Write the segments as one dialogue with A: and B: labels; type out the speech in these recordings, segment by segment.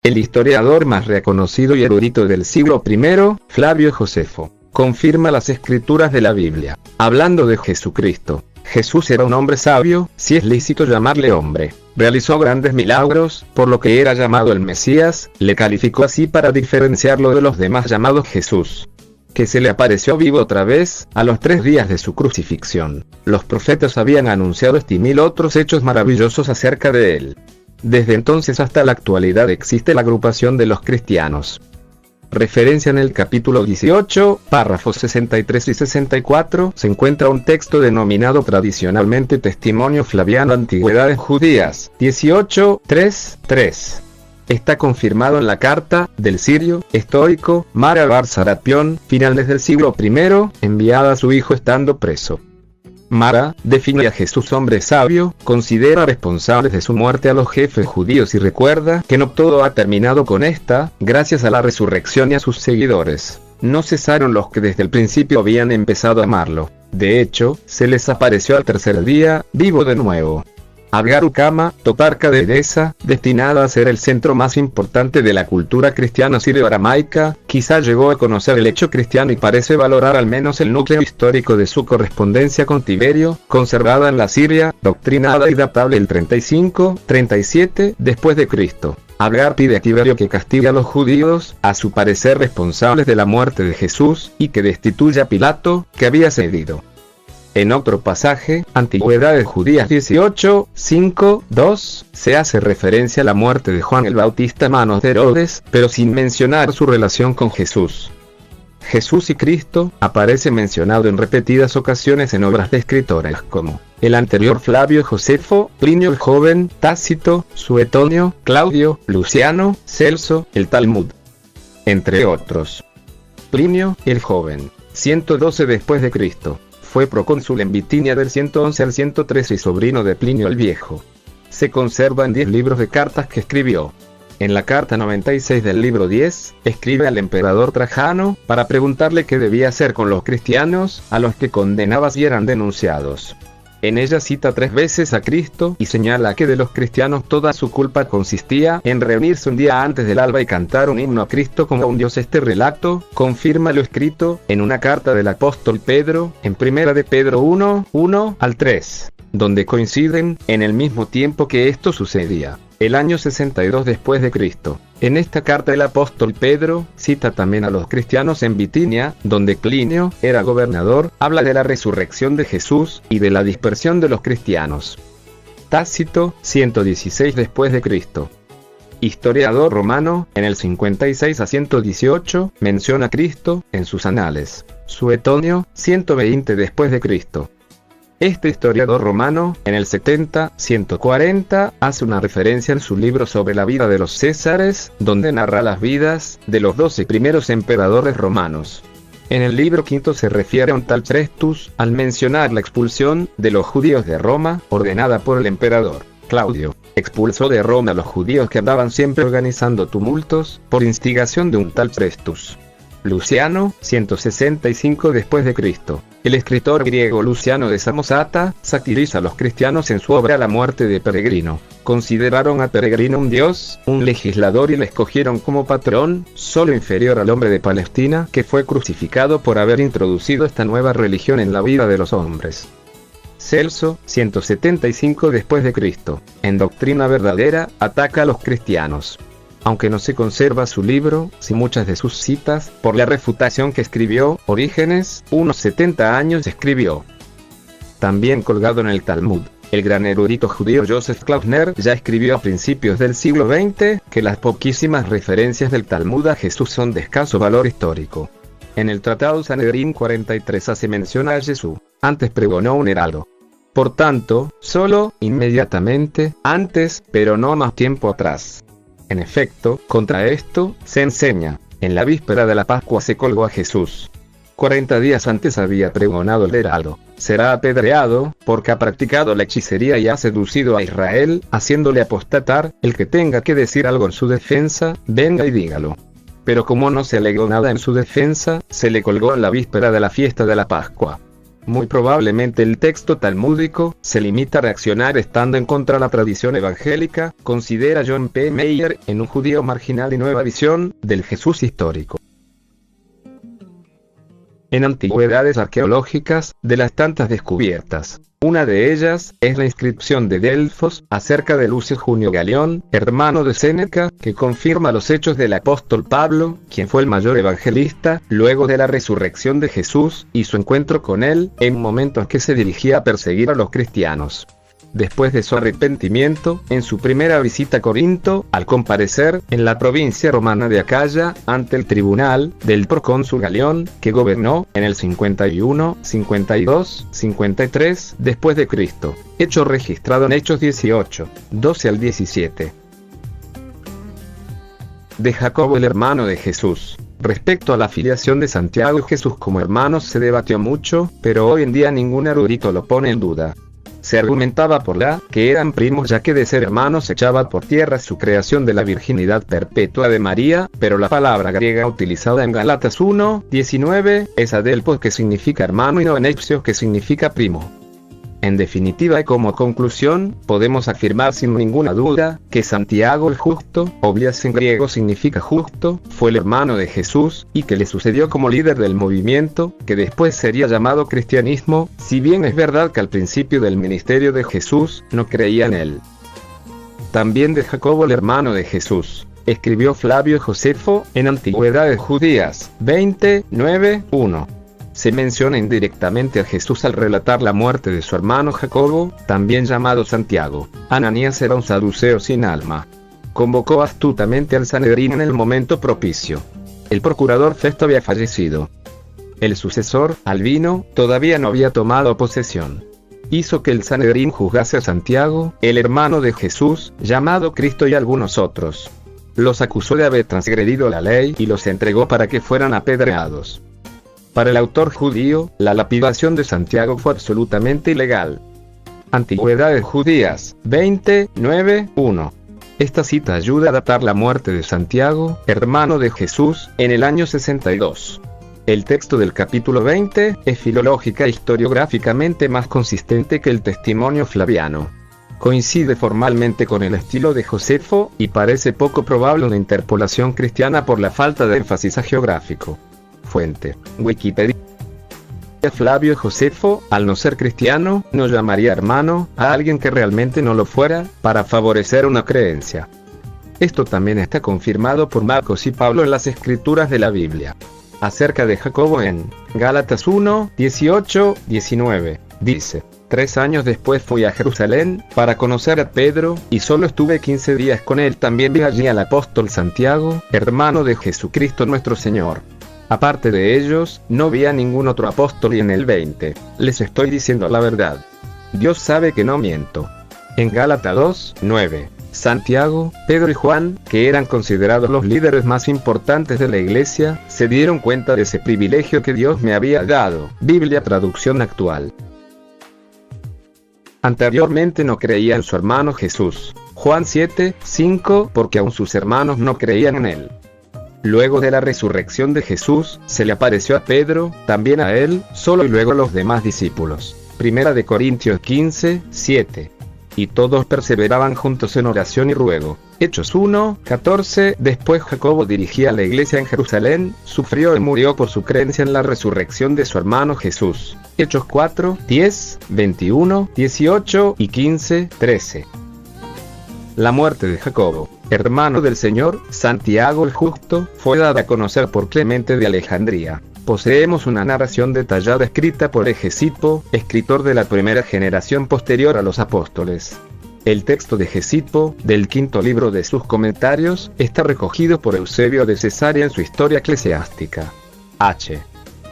A: El historiador más reconocido y erudito del siglo I, Flavio Josefo, confirma las escrituras de la Biblia. Hablando de Jesucristo, Jesús era un hombre sabio, si es lícito llamarle hombre. Realizó grandes milagros, por lo que era llamado el Mesías, le calificó así para diferenciarlo de los demás llamados Jesús. Que se le apareció vivo otra vez, a los 3 días de su crucifixión. Los profetas habían anunciado y mil otros hechos maravillosos acerca de él. Desde entonces hasta la actualidad existe la agrupación de los cristianos. Referencia en el capítulo 18, párrafos 63 y 64, se encuentra un texto denominado tradicionalmente Testimonio Flaviano Antigüedades Judías, 18:3:3. Está confirmado en la carta del sirio estoico Mara Bar Sarapión, finales del siglo I, enviada a su hijo estando preso. Mara define a Jesús hombre sabio, considera responsables de su muerte a los jefes judíos y recuerda que no todo ha terminado con esta, gracias a la resurrección y a sus seguidores. No cesaron los que desde el principio habían empezado a amarlo. De hecho, se les apareció al 3er día, vivo de nuevo. Agar Ukama, toparca de Edesa, destinada a ser el centro más importante de la cultura cristiana sirio-aramaica, quizá llegó a conocer el hecho cristiano y parece valorar al menos el núcleo histórico de su correspondencia con Tiberio, conservada en la Siria, doctrinada y datable el 35-37 después de Cristo. Agar pide a Tiberio que castigue a los judíos, a su parecer responsables de la muerte de Jesús, y que destituya a Pilato, que había cedido. En otro pasaje, Antigüedades Judías 18:5-2, se hace referencia a la muerte de Juan el Bautista a manos de Herodes, pero sin mencionar su relación con Jesús. Jesús y Cristo aparece mencionado en repetidas ocasiones en obras de escritores como el anterior Flavio Josefo, Plinio el Joven, Tácito, Suetonio, Claudio, Luciano, Celso, el Talmud, entre otros. Plinio el Joven, 112 después de Cristo. Fue procónsul en Bitinia del 111 al 113 y sobrino de Plinio el Viejo. Se conservan 10 libros de cartas que escribió. En la carta 96 del libro 10, escribe al emperador Trajano, para preguntarle qué debía hacer con los cristianos, a los que condenaba si eran denunciados. En ella cita 3 veces a Cristo y señala que de los cristianos toda su culpa consistía en reunirse un día antes del alba y cantar un himno a Cristo como un dios. Este relato confirma lo escrito en una carta del apóstol Pedro, en 1 de Pedro 1:1-3, donde coinciden en el mismo tiempo que esto sucedía, el año 62 después de Cristo. En esta carta el apóstol Pedro cita también a los cristianos en Bitinia, donde Plinio era gobernador, habla de la resurrección de Jesús y de la dispersión de los cristianos. Tácito, 116 después de Cristo. Historiador romano, en el 56 a 118, menciona a Cristo en sus anales. Suetonio, 120 después de Cristo. Este historiador romano, en el 70-140, hace una referencia en su libro sobre la vida de los Césares, donde narra las vidas de los 12 primeros emperadores romanos. En el libro quinto se refiere a un tal Prestus, al mencionar la expulsión de los judíos de Roma, ordenada por el emperador Claudio. Expulsó de Roma a los judíos que andaban siempre organizando tumultos, por instigación de un tal Prestus. Luciano, 165 después de Cristo. El escritor griego Luciano de Samosata satiriza a los cristianos en su obra La muerte de Peregrino. Consideraron a Peregrino un dios, un legislador y le escogieron como patrón, solo inferior al hombre de Palestina que fue crucificado por haber introducido esta nueva religión en la vida de los hombres. Celso, 175 después de Cristo. En Doctrina Verdadera, ataca a los cristianos. Aunque no se conserva su libro, sí muchas de sus citas, por la refutación que escribió, Orígenes, unos 70 años escribió. También colgado en el Talmud, el gran erudito judío Joseph Klausner ya escribió a principios del siglo XX, que las poquísimas referencias del Talmud a Jesús son de escaso valor histórico. En el Tratado Sanedrín 43 hace mención a Jesús, antes pregonó un heraldo. Por tanto, solo, inmediatamente, antes, pero no más tiempo atrás. En efecto, contra esto, se enseña, en la víspera de la Pascua se colgó a Jesús. 40 días antes había pregonado el heraldo, será apedreado, porque ha practicado la hechicería y ha seducido a Israel, haciéndole apostatar, el que tenga que decir algo en su defensa, venga y dígalo. Pero como no se alegó nada en su defensa, se le colgó en la víspera de la fiesta de la Pascua. Muy probablemente el texto talmúdico se limita a reaccionar estando en contra de la tradición evangélica, considera John P. Meyer, en Un judío marginal y nueva visión del Jesús histórico. En antigüedades arqueológicas, de las tantas descubiertas, una de ellas es la inscripción de Delfos acerca de Lucio Junio Galión, hermano de Séneca, que confirma los hechos del apóstol Pablo, quien fue el mayor evangelista, luego de la resurrección de Jesús, y su encuentro con él, en momentos que se dirigía a perseguir a los cristianos. Después de su arrepentimiento, en su primera visita a Corinto, al comparecer en la provincia romana de Acaya, ante el tribunal del procónsul Galión, que gobernó en el 51, 52, 53 después de Cristo. Hecho registrado en Hechos 18, 12 al 17. De Jacobo el hermano de Jesús. Respecto a la filiación de Santiago y Jesús como hermanos se debatió mucho, pero hoy en día ningún erudito lo pone en duda. Se argumentaba por que eran primos, ya que de ser hermanos echaba por tierra su creación de la virginidad perpetua de María, pero la palabra griega utilizada en Gálatas 1:19 es adelpos, que significa hermano, y noenepsio, que significa primo. En definitiva y como conclusión, podemos afirmar sin ninguna duda, que Santiago el Justo, Oblias en griego significa justo, fue el hermano de Jesús, y que le sucedió como líder del movimiento, que después sería llamado cristianismo, si bien es verdad que al principio del ministerio de Jesús, no creía en él. También de Jacobo el hermano de Jesús, escribió Flavio Josefo, en Antigüedades Judías, 29:1. Se menciona indirectamente a Jesús al relatar la muerte de su hermano Jacobo, también llamado Santiago. Ananías era un saduceo sin alma. Convocó astutamente al Sanedrín en el momento propicio. El procurador Festo había fallecido. El sucesor, Albino, todavía no había tomado posesión. Hizo que el Sanedrín juzgase a Santiago, el hermano de Jesús, llamado Cristo, y algunos otros. Los acusó de haber transgredido la ley y los entregó para que fueran apedreados. Para el autor judío, la lapidación de Santiago fue absolutamente ilegal. Antigüedades Judías, 29:1. Esta cita ayuda a datar la muerte de Santiago, hermano de Jesús, en el año 62. El texto del capítulo 20 es filológica e historiográficamente más consistente que el testimonio flaviano. Coincide formalmente con el estilo de Josefo, y parece poco probable una interpolación cristiana por la falta de énfasis geográfico. Fuente: Wikipedia. Flavio Josefo, al no ser cristiano, no llamaría hermano a alguien que realmente no lo fuera, para favorecer una creencia. Esto también está confirmado por Marcos y Pablo en las escrituras de la Biblia. Acerca de Jacobo en Gálatas 1:18-19, dice: 3 años después fui a Jerusalén para conocer a Pedro, y solo estuve 15 días con él. También vi allí al apóstol Santiago, hermano de Jesucristo nuestro Señor. Aparte de ellos, no vi a ningún otro apóstol. Y en el 20, les estoy diciendo la verdad. Dios sabe que no miento. En Gálatas 2:9, Santiago, Pedro y Juan, que eran considerados los líderes más importantes de la iglesia, se dieron cuenta de ese privilegio que Dios me había dado. Biblia traducción actual. Anteriormente no creía en su hermano Jesús. Juan 7:5, porque aún sus hermanos no creían en él. Luego de la resurrección de Jesús, se le apareció a Pedro, también a él, solo, y luego a los demás discípulos. Primera de Corintios 15:7. Y todos perseveraban juntos en oración y ruego. Hechos 1:14. Después Jacobo dirigía la iglesia en Jerusalén, sufrió y murió por su creencia en la resurrección de su hermano Jesús. Hechos 4:10, 21, 18 y 15:13. La muerte de Jacobo, hermano del Señor, Santiago el Justo, fue dada a conocer por Clemente de Alejandría. Poseemos una narración detallada escrita por Hegesipo, escritor de la primera generación posterior a los apóstoles. El texto de Hegesipo, del quinto libro de sus comentarios, está recogido por Eusebio de Cesarea en su Historia Eclesiástica. H.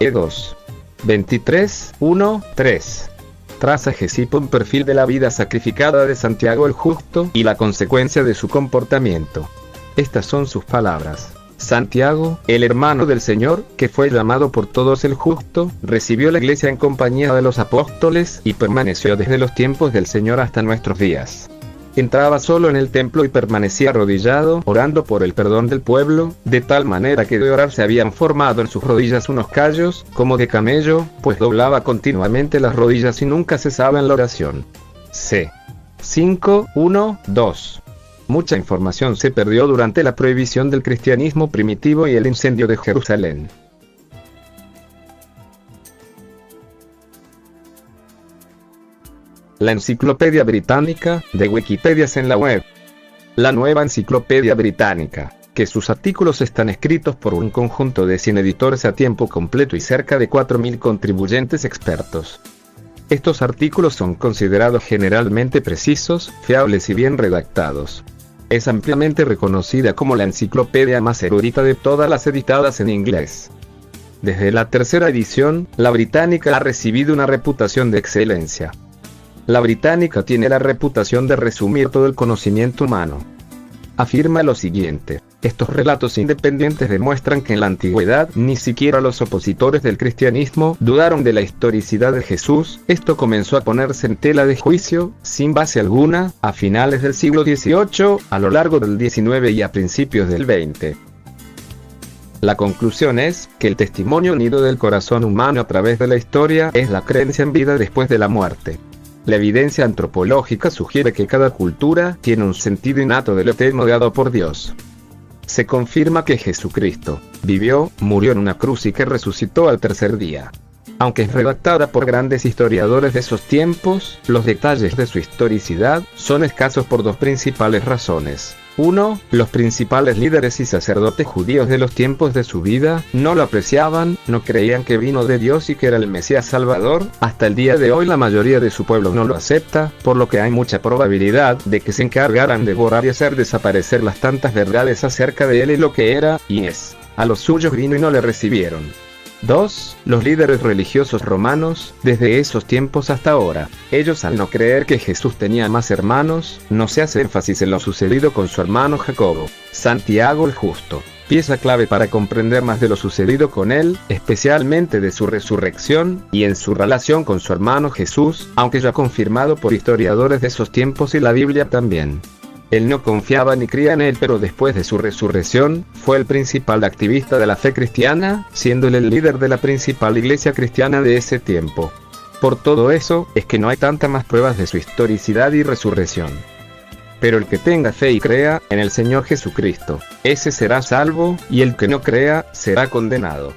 A: E 2. 23:1-3. Traza Hegesipo un perfil de la vida sacrificada de Santiago el Justo y la consecuencia de su comportamiento. Estas son sus palabras. Santiago, el hermano del Señor, que fue llamado por todos el Justo, recibió la iglesia en compañía de los apóstoles y permaneció desde los tiempos del Señor hasta nuestros días. Entraba solo en el templo y permanecía arrodillado, orando por el perdón del pueblo, de tal manera que de orar se habían formado en sus rodillas unos callos, como de camello, pues doblaba continuamente las rodillas y nunca cesaba en la oración. C. 5.1.2. Mucha información se perdió durante la prohibición del cristianismo primitivo y el incendio de Jerusalén. La Enciclopedia Británica, de Wikipedias en la web. La Nueva Enciclopedia Británica, que sus artículos están escritos por un conjunto de 100 editores a tiempo completo y cerca de 4.000 contribuyentes expertos. Estos artículos son considerados generalmente precisos, fiables y bien redactados. Es ampliamente reconocida como la enciclopedia más erudita de todas las editadas en inglés. Desde la tercera edición, la británica ha recibido una reputación de excelencia. La británica tiene la reputación de resumir todo el conocimiento humano. Afirma lo siguiente: estos relatos independientes demuestran que en la antigüedad ni siquiera los opositores del cristianismo dudaron de la historicidad de Jesús. Esto comenzó a ponerse en tela de juicio, sin base alguna, a finales del siglo XVIII, a lo largo del XIX y a principios del XX. La conclusión es que el testimonio unido del corazón humano a través de la historia es la creencia en vida después de la muerte. La evidencia antropológica sugiere que cada cultura tiene un sentido innato de lo eterno dado por Dios. Se confirma que Jesucristo vivió, murió en una cruz y que resucitó al tercer día. Aunque es redactada por grandes historiadores de esos tiempos, los detalles de su historicidad son escasos por dos principales razones. 1. Los principales líderes y sacerdotes judíos de los tiempos de su vida no lo apreciaban, no creían que vino de Dios y que era el Mesías Salvador. Hasta el día de hoy la mayoría de su pueblo no lo acepta, por lo que hay mucha probabilidad de que se encargaran de borrar y hacer desaparecer las tantas verdades acerca de él y lo que era y es. A los suyos vino y no le recibieron. 2. Los líderes religiosos romanos, desde esos tiempos hasta ahora. Ellos, al no creer que Jesús tenía más hermanos, no se hace énfasis en lo sucedido con su hermano Jacobo. Santiago el Justo, pieza clave para comprender más de lo sucedido con él, especialmente de su resurrección, y en su relación con su hermano Jesús, aunque ya confirmado por historiadores de esos tiempos y la Biblia también. Él no confiaba ni creía en él, pero después de su resurrección, fue el principal activista de la fe cristiana, siendo él el líder de la principal iglesia cristiana de ese tiempo. Por todo eso, es que no hay tantas más pruebas de su historicidad y resurrección. Pero el que tenga fe y crea en el Señor Jesucristo, ese será salvo, y el que no crea, será condenado.